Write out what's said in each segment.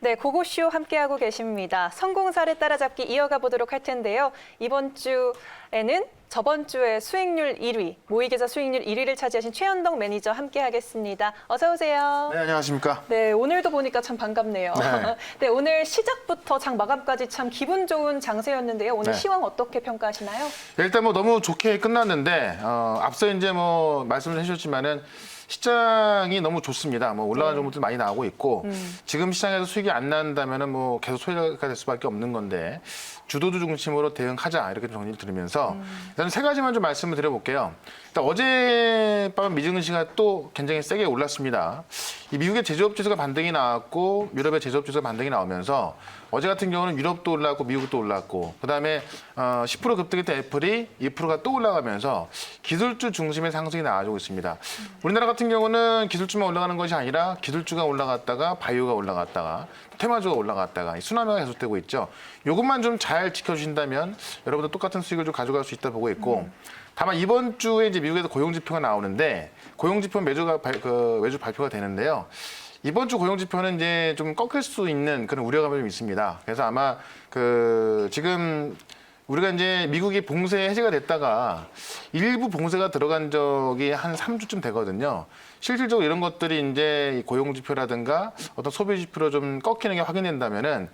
네, 고고쇼 함께하고 계십니다. 성공 사례 따라잡기 이어가 보도록 할 텐데요. 이번 주에는 저번 주에 수익률 1위, 모의계좌 수익률 1위를 차지하신 최현덕 매니저 함께하겠습니다. 어서 오세요. 네, 안녕하십니까. 네, 오늘도 보니까 참 반갑네요. 네. 네, 오늘 시작부터 장 마감까지 참 기분 좋은 장세였는데요. 오늘 네. 시황 어떻게 평가하시나요? 일단 뭐 너무 좋게 끝났는데 앞서 이제 뭐 말씀을 해주셨지만은 시장이 너무 좋습니다. 뭐 올라가는 종목들 많이 나오고 있고 지금 시장에서 수익이 안 난다면은 뭐 계속 소외가 될 수밖에 없는 건데 주도주 중심으로 대응하자 이렇게 정리를 드리면서 일단 세 가지만 좀 말씀을 드려볼게요. 일단 어젯밤 미증시가 또 굉장히 세게 올랐습니다. 이 미국의 제조업 지수가 반등이 나왔고 유럽의 제조업 지수가 반등이 나오면서 어제 같은 경우는 유럽도 올랐고 미국도 올랐고 그다음에 10% 급등했던 애플이 2%가 또 올라가면서 기술주 중심의 상승이 나와주고 있습니다. 우리나라 같은 경우는 기술주만 올라가는 것이 아니라 기술주가 올라갔다가 바이오가 올라갔다가 테마주가 올라갔다가 순환매가 계속되고 있죠. 이것만 좀 잘 지켜주신다면 여러분도 똑같은 수익을 좀 가져갈 수 있다 보고 있고 다만 이번 주에 이제 미국에서 고용지표가 나오는데 고용지표는 매주 발표가 되는데요. 이번 주 고용지표는 이제 좀 꺾일 수 있는 그런 우려감이 좀 있습니다. 그래서 아마 지금 우리가 이제 미국이 봉쇄 해제가 됐다가 일부 봉쇄가 들어간 적이 한 3주쯤 되거든요. 실질적으로 이런 것들이 이제 고용지표라든가 어떤 소비지표로 좀 꺾이는 게 확인된다면은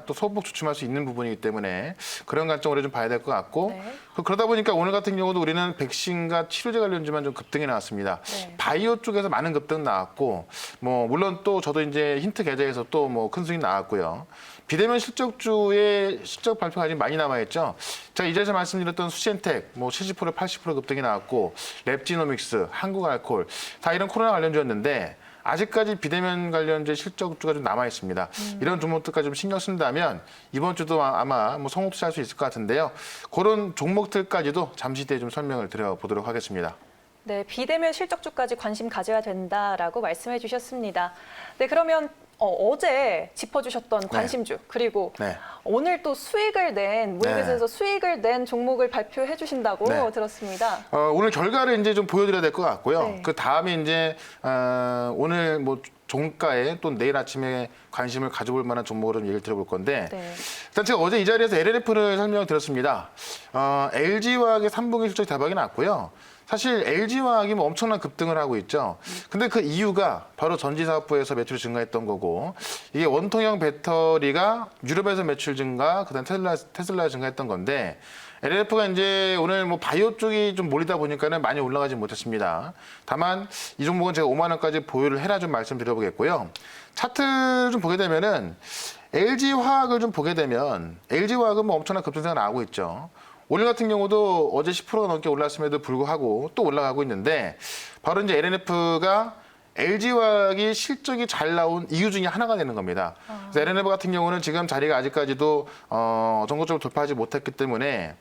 또 소폭 주춤할 수 있는 부분이기 때문에 그런 관점으로 좀 봐야 될 것 같고 네. 그러다 보니까 오늘 같은 경우도 우리는 백신과 치료제 관련주만 좀 급등이 나왔습니다. 네. 바이오 쪽에서 많은 급등 나왔고 뭐 물론 또 저도 이제 힌트 계좌에서 또 뭐 큰 수익 나왔고요. 비대면 실적주의 실적 발표가 아직 많이 남아있죠. 자, 이 자리에서 말씀드렸던 수젠텍, 뭐 70%, 80% 급등이 나왔고, 랩지노믹스, 한국알콜, 다 이런 코로나 관련주였는데, 아직까지 비대면 관련주의 실적주가 좀 남아있습니다. 이런 종목들까지 좀 신경 쓴다면, 이번 주도 아마 뭐 성공투자할 수 있을 것 같은데요. 그런 종목들까지도 잠시 뒤에 좀 설명을 드려보도록 하겠습니다. 네, 비대면 실적주까지 관심 가져야 된다라고 말씀해 주셨습니다. 네, 그러면 어제 짚어주셨던 관심주 그리고 네. 오늘 또 수익을 낸 모의고사에서 수익을 낸 종목을 발표해 주신다고 네. 들었습니다. 오늘 결과를 이제 좀 보여드려야 될 것 같고요. 네. 그 다음에 이제 오늘 뭐 종가에 또 내일 아침에 관심을 가져볼 만한 종목으로 좀 얘기를 드려볼 건데 네. 일단 제가 어제 이 자리에서 LLF를 설명을 드렸습니다. LG화학의 3분기 실적이 대박이 났고요. 사실 LG화학이 뭐 엄청난 급등을 하고 있죠. 근데 그 이유가 바로 전지사업부에서 매출이 증가했던 거고 이게 원통형 배터리가 유럽에서 매출 증가, 그다음 테슬라 증가했던 건데 LLF가 이제 오늘 뭐 바이오 쪽이 좀 몰리다 보니까는 많이 올라가지 못했습니다. 다만 이 종목은 제가 5만 원까지 보유를 해라 좀 말씀드려보겠고요. 차트를 좀 보게 되면은 LG화학을 좀 보게 되면 LG화학은 뭐 엄청난 급등세가 나오고 있죠. 오늘 같은 경우도 어제 10%가 넘게 올랐음에도 불구하고 또 올라가고 있는데 바로 이제 LNF가 LG화학이 실적이 잘 나온 이유 중에 하나가 되는 겁니다. 그래서 LNF 같은 경우는 지금 자리가 아직까지도 전고점을 돌파하지 못했기 때문에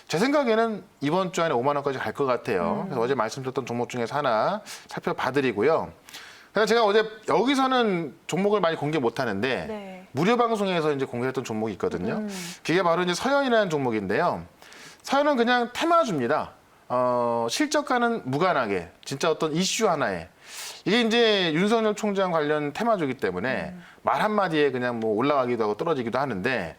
제 생각에는 이번 주 안에 5만 원까지 갈 것 같아요. 그래서 어제 말씀드렸던 종목 중에서 하나 살펴봐드리고요. 그래서 제가 어제 여기서는 종목을 많이 공개 못하는데 네. 무료 방송에서 이제 공개했던 종목이 있거든요. 그게 바로 이제 서현이라는 종목인데요. 서현은 그냥 테마주입니다. 실적과는 무관하게 진짜 어떤 이슈 하나에 이게 이제 윤석열 총장 관련 테마주기 때문에 말 한마디에 그냥 뭐 올라가기도 하고 떨어지기도 하는데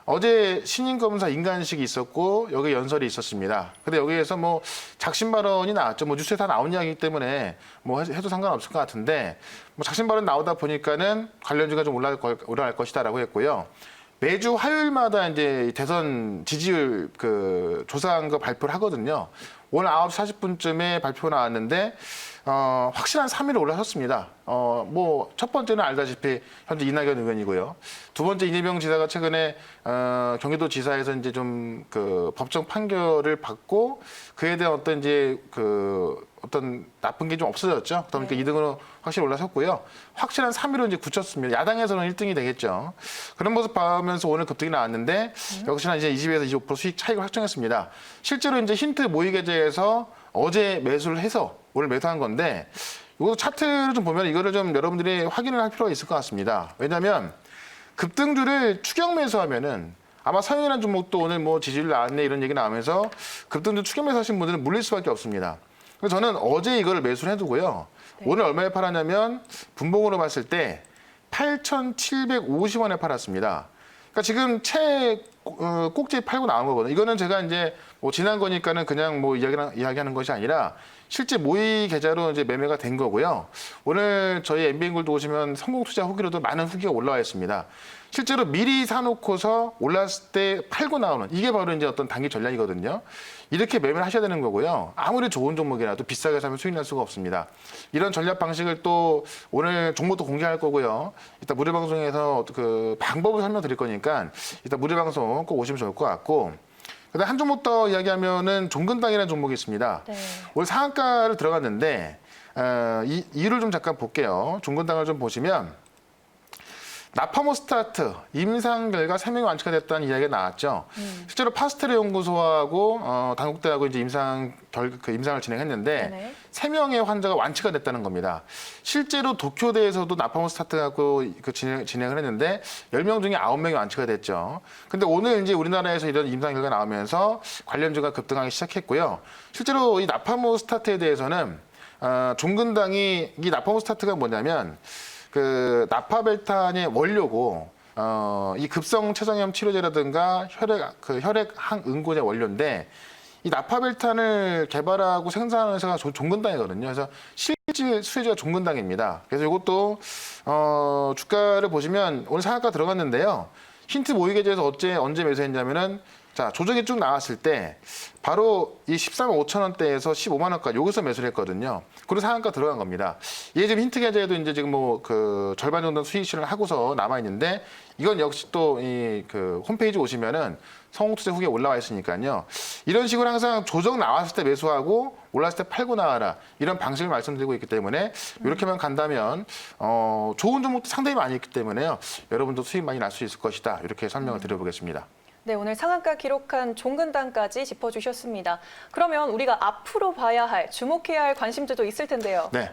어제 신인검사 인간식이 있었고 여기 연설이 있었습니다. 근데 여기에서 뭐 작심 발언이 나왔죠. 뭐 뉴스에 다 나온 이야기이기 때문에 뭐 해도 상관없을 것 같은데 뭐 작심 발언 나오다 보니까는 관련주가 좀 올라갈 것이다라고 했고요. 매주 화요일마다 이제 대선 지지율 조사한 거 발표를 하거든요. 오늘 9시 40분쯤에 발표 나왔는데 확실한 3위로 올라섰습니다. 뭐 첫 번째는 알다시피 현재 이낙연 의원이고요. 두 번째 이재명 지사가 최근에 경기도 지사에서 이제 좀 법정 판결을 받고 그에 대한 어떤 이제 어떤 나쁜 게 좀 없어졌죠. 그러니까 2등으로 확실히 올라섰고요. 확실한 3위로 이제 굳혔습니다. 야당에서는 1등이 되겠죠. 그런 모습 보면서 오늘 급등이 나왔는데 역시나 이제 20에서 25% 수익 차익을 확정했습니다. 실제로 이제 힌트 모의 계좌에서 어제 매수를 해서 오늘 매수한 건데 이거 차트를 좀 보면 이거를 좀 여러분들이 확인을 할 필요가 있을 것 같습니다. 왜냐하면 급등주를 추격 매수하면은 아마 서현이라는 종목도 오늘 뭐 지지율 나왔네 이런 얘기 나오면서 급등주 추격 매수하신 분들은 물릴 수밖에 없습니다. 그래서 저는 어제 이거를 매수를 해두고요. 오늘 얼마에 팔았냐면 분봉으로 봤을 때 8,750원에 팔았습니다. 그러니까 지금 꼭지 팔고 나온 거거든요. 이거는 제가 이제 뭐 지난 거니까는 그냥 뭐 이야기하는 것이 아니라 실제 모의 계좌로 이제 매매가 된 거고요. 오늘 저희 MBN골드 오시면 성공 투자 후기로도 많은 후기가 올라와 있습니다. 실제로 미리 사놓고서 올랐을 때 팔고 나오는 이게 바로 이제 어떤 단기 전략이거든요. 이렇게 매매를 하셔야 되는 거고요. 아무리 좋은 종목이라도 비싸게 사면 수익 날 수가 없습니다. 이런 전략 방식을 또 오늘 종목도 공개할 거고요. 이따 무료 방송에서 그 방법을 설명드릴 거니까 이따 무료 방송 꼭 오시면 좋을 것 같고. 그다음 한 종목 더 이야기하면은 종근당이라는 종목이 있습니다. 네. 오늘 상한가를 들어갔는데 이유를 좀 잠깐 볼게요. 종근당을 좀 보시면 나파모 스타트 임상 결과 3명이 완치가 됐다는 이야기가 나왔죠. 실제로 파스텔 연구소하고 단국대하고 이제 임상을 진행했는데 네네. 3명의 환자가 완치가 됐다는 겁니다. 실제로 도쿄대에서도 나파모 스타트하고 진행을 했는데 10명 중에 9명이 완치가 됐죠. 근데 오늘 이제 우리나라에서 이런 임상 결과 나오면서 관련주가 급등하기 시작했고요. 실제로 이 나파모 스타트에 대해서는 종근당이 이 나파모 스타트가 뭐냐면 그 나파벨탄의 원료고 이 급성 췌장염 치료제라든가 혈액 항응고제 원료인데 이 나파벨탄을 개발하고 생산하는 회사가 종근당이거든요. 그래서 실질 수혜주가 종근당입니다. 그래서 이것도 주가를 보시면 오늘 상한가 들어갔는데요. 힌트 모의 계좌에서 언제 매수했냐면은 자, 조정이 쭉 나왔을 때 바로 이 13만 5천 원대에서 15만 원까지 여기서 매수를 했거든요. 그리고 상한가 들어간 겁니다. 이게 지금 힌트 계좌에도 이제 지금 뭐 그 절반 정도 수익 실현을 하고서 남아 있는데 이건 역시 또 이 그 홈페이지 오시면은 성공투자 후기에 올라와 있으니까요. 이런 식으로 항상 조정 나왔을 때 매수하고 올랐을 때 팔고 나와라 이런 방식을 말씀드리고 있기 때문에 이렇게만 간다면 좋은 종목도 상당히 많이 있기 때문에요. 여러분도 수익 많이 날 수 있을 것이다. 이렇게 설명을 드려보겠습니다. 네, 오늘 상한가 기록한 종근당까지 짚어주셨습니다. 그러면 우리가 앞으로 봐야 할, 주목해야 할 관심주도 있을 텐데요. 네,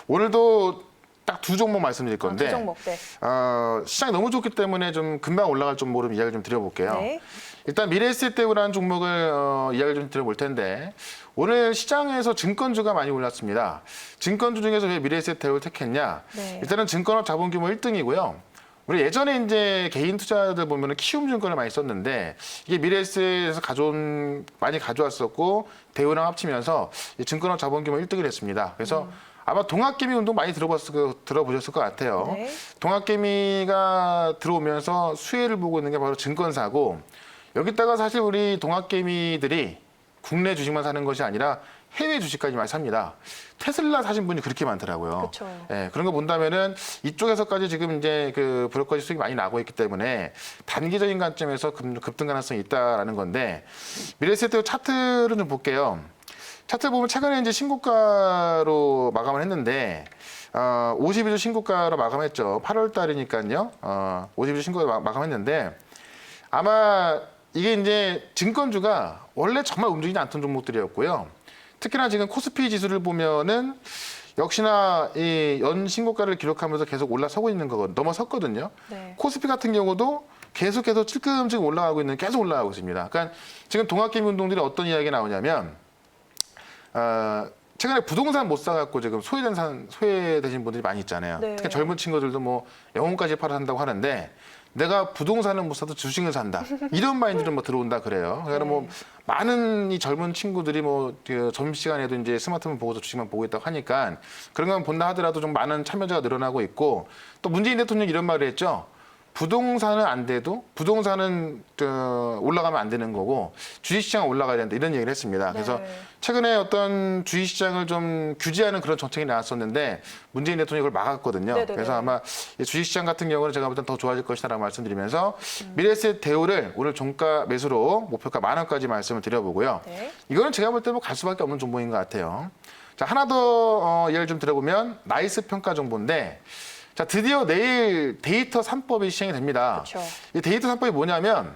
오늘도 딱 두 종목 말씀드릴 건데 두 종목, 네. 시장이 너무 좋기 때문에 좀 금방 올라갈 종목으로 이야기를 좀 드려볼게요. 네. 일단 미래에셋대우라는 종목을 이야기를 좀 드려볼 텐데 오늘 시장에서 증권주가 많이 올랐습니다. 증권주 중에서 왜 미래에셋대우를 택했냐? 네. 일단은 증권업 자본 규모 1등이고요. 우리 예전에 이제 개인 투자들 보면은 키움증권을 많이 썼는데 이게 미래에셋에서 많이 가져왔었고 대우랑 합치면서 이 증권업 자본 규모 1등을 했습니다. 그래서 아마 동학개미 운동 많이 들어보셨을 것 같아요. 네. 동학개미가 들어오면서 수혜를 보고 있는 게 바로 증권사고 여기다가 사실 우리 동학개미들이 국내 주식만 사는 것이 아니라 해외 주식까지 많이 삽니다. 테슬라 사신 분이 그렇게 많더라고요. 그쵸. 예, 그런 거 본다면은 이쪽에서까지 지금 이제 그 브로커지 수익이 많이 나고 있기 때문에 단기적인 관점에서 급등 가능성이 있다라는 건데 미래에셋 차트를 좀 볼게요. 차트 보면 최근에 이제 신고가로 마감을 했는데 52주 신고가로 마감했죠. 8월 달이니까요. 52주 신고가 마감했는데 아마 이게 이제 증권주가 원래 정말 움직이지 않던 종목들이었고요. 특히나 지금 코스피 지수를 보면은 역시나 이 연 신고가를 기록하면서 계속 올라서고 있는 거거든요. 넘어섰거든요. 네. 코스피 같은 경우도 계속해서 찔끔찔끔 올라가고 계속 올라가고 있습니다. 그러니까 지금 동학개미 운동들이 어떤 이야기가 나오냐면 최근에 부동산 못 사갖고 지금 소외되신 분들이 많이 있잖아요. 네. 특히 젊은 친구들도 뭐 영혼까지 팔아 산다고 하는데 내가 부동산을 못 사도 주식을 산다. 이런 마인드로 뭐 들어온다 그래요. 그러니까 뭐 많은 이 젊은 친구들이 뭐그 점심시간에도 이제 스마트폰 보고서 주식만 보고 있다고 하니까 그런 건 본다 하더라도 좀 많은 참여자가 늘어나고 있고 또 문재인 대통령이 이런 말을 했죠. 부동산은 안 돼도 부동산은 올라가면 안 되는 거고 주식시장은 올라가야 된다 이런 얘기를 했습니다. 그래서 네. 최근에 어떤 주식시장을 좀 규제하는 그런 정책이 나왔었는데 문재인 대통령이 그걸 막았거든요. 네네네. 그래서 아마 주식시장 같은 경우는 제가 볼 땐 더 좋아질 것이다라고 말씀드리면서 미래에셋 대우를 오늘 종가 매수로 목표가 10,000원까지 말씀을 드려보고요. 네. 이거는 제가 볼 때 뭐 갈 수밖에 없는 종목인 것 같아요. 자, 하나 더 예를 좀 들어보면 나이스 평가 정보인데 자, 드디어 내일 데이터 3법이 시행이 됩니다. 그렇죠. 이 데이터 3법이 뭐냐면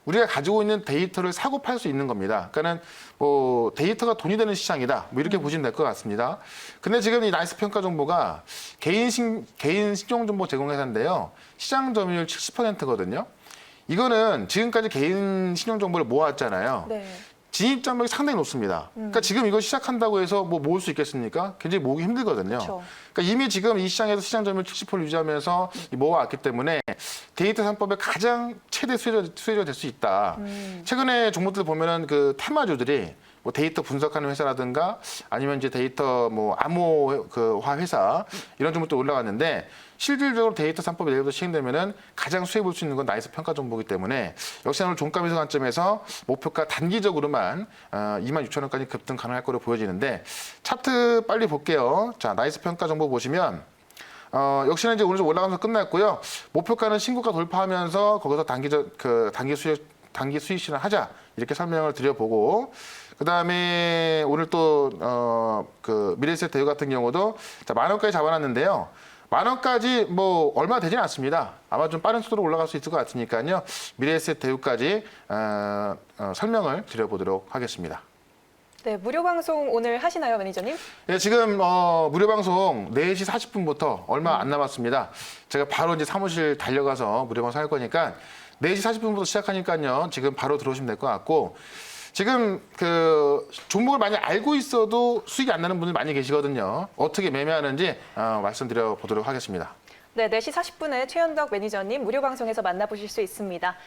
우리가 가지고 있는 데이터를 사고 팔 수 있는 겁니다. 그러니까는 뭐 데이터가 돈이 되는 시장이다. 뭐 이렇게 보시면 될 것 같습니다. 근데 지금 이 나이스 평가 정보가 개인 신용 정보 제공 회사인데요. 시장 점유율 70%거든요. 이거는 지금까지 개인 신용 정보를 모았잖아요. 네. 진입 장벽이 상당히 높습니다. 그러니까 지금 이거 시작한다고 해서 뭐 모을 수 있겠습니까? 굉장히 모으기 힘들거든요. 그렇죠. 그러니까 이미 지금 이 시장에서 시장 점유율 70%를 유지하면서 모아왔기 때문에 데이터 3법의 가장 최대 수혜자가 될 수 있다. 최근에 종목들 보면은 그 테마주들이 뭐 데이터 분석하는 회사라든가 아니면 이제 데이터 뭐 암호화 회사 이런 종목도 올라갔는데 실질적으로 데이터 3법이 내일부터 시행되면은 가장 수혜 볼 수 있는 건 나이스 평가 정보이기 때문에 역시 오늘 종가 매수 관점에서 목표가 단기적으로만 26,000원까지 급등 가능할 거로 보여지는데 차트 빨리 볼게요. 자, 나이스 평가 정보 보시면 역시나 이제 오늘 좀 올라가면서 끝났고요. 목표가는 신고가 돌파하면서 거기서 단기 수익 실현하자 이렇게 설명을 드려보고 그다음에 오늘 또 그 미래에셋 대우 같은 경우도 자, 10,000원까지 잡아놨는데요. 10,000원까지 뭐 얼마 되진 않습니다. 아마 좀 빠른 속도로 올라갈 수 있을 것 같으니까요. 미래에셋 대우까지 설명을 드려보도록 하겠습니다. 네, 무료 방송 오늘 하시나요, 매니저님? 예, 지금 무료 방송 4시 40분부터 얼마 안 남았습니다. 제가 바로 이제 사무실 달려가서 무료 방송 할 거니까 4시 40분부터 시작하니까요. 지금 바로 들어오시면 될 것 같고 지금 그 종목을 많이 알고 있어도 수익이 안 나는 분들 많이 계시거든요. 어떻게 매매하는지 말씀드려 보도록 하겠습니다. 네, 4시 40분에 최현덕 매니저님 무료 방송에서 만나보실 수 있습니다.